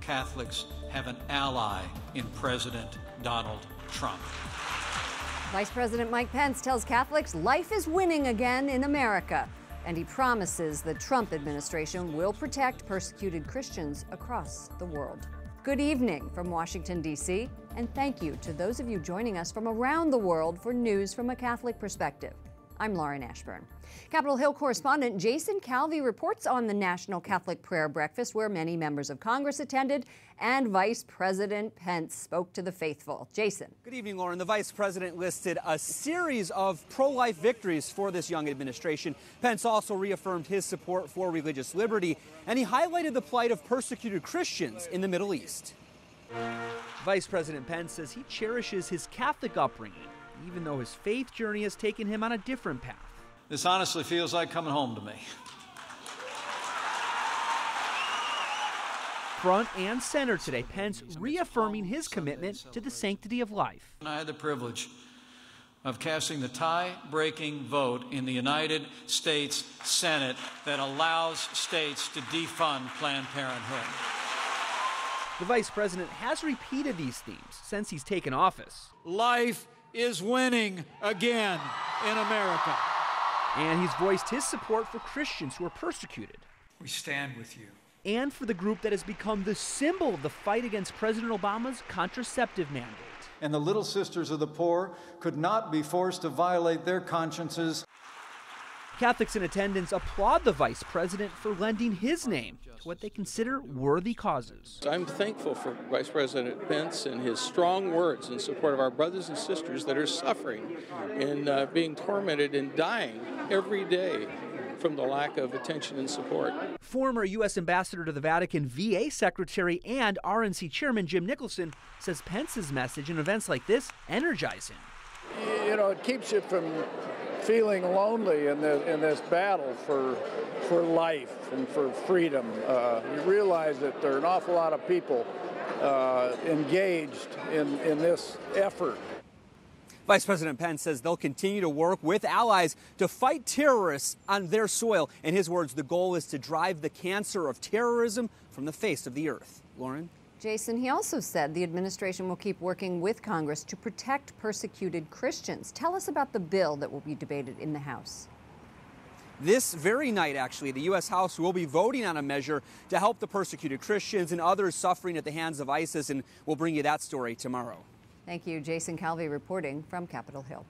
Catholics have an ally in President Donald Trump. Vice President Mike Pence tells Catholics life is winning again in America, and he promises the Trump administration will protect persecuted Christians across the world. Good evening from Washington, D.C., and thank you to those of you joining us from around the world for news from a Catholic perspective. I'm Lauren Ashburn. Capitol Hill correspondent Jason Calvi reports on the National Catholic Prayer Breakfast, where many members of Congress attended, and Vice President Pence spoke to the faithful. Jason. Good evening, Lauren. The Vice President listed a series of pro-life victories for this young administration. Pence also reaffirmed his support for religious liberty, and he highlighted the plight of persecuted Christians in the Middle East. Vice President Pence says he cherishes his Catholic upbringing, even though his faith journey has taken him on a different path. This honestly feels like coming home to me. Front and center today, Pence reaffirming his commitment to the sanctity of life. I had the privilege of casting the tie-breaking vote in the United States Senate that allows states to defund Planned Parenthood. The Vice President has repeated these themes since he's taken office. Life is winning again in America. And he's voiced his support for Christians who are persecuted. We stand with you. And for the group that has become the symbol of the fight against President Obama's contraceptive mandate. And the Little Sisters of the Poor could not be forced to violate their consciences. Catholics in attendance applaud the Vice President for lending his name to what they consider worthy causes. I'm thankful for Vice President Pence and his strong words in support of our brothers and sisters that are suffering and being tormented and dying every day from the lack of attention and support. Former U.S. Ambassador to the Vatican, VA Secretary, and RNC Chairman Jim Nicholson says Pence's message in events like this energize him. You know, it keeps you from feeling lonely in this battle for life and for freedom. You realize that there are an awful lot of people engaged in this effort. Vice President Pence says they'll continue to work with allies to fight terrorists on their soil. In his words, the goal is to drive the cancer of terrorism from the face of the earth. Lauren? Jason, he also said the administration will keep working with Congress to protect persecuted Christians. Tell us about the bill that will be debated in the House. This very night, actually, the U.S. House will be voting on a measure to help the persecuted Christians and others suffering at the hands of ISIS, and we'll bring you that story tomorrow. Thank you, Jason Calvi reporting from Capitol Hill.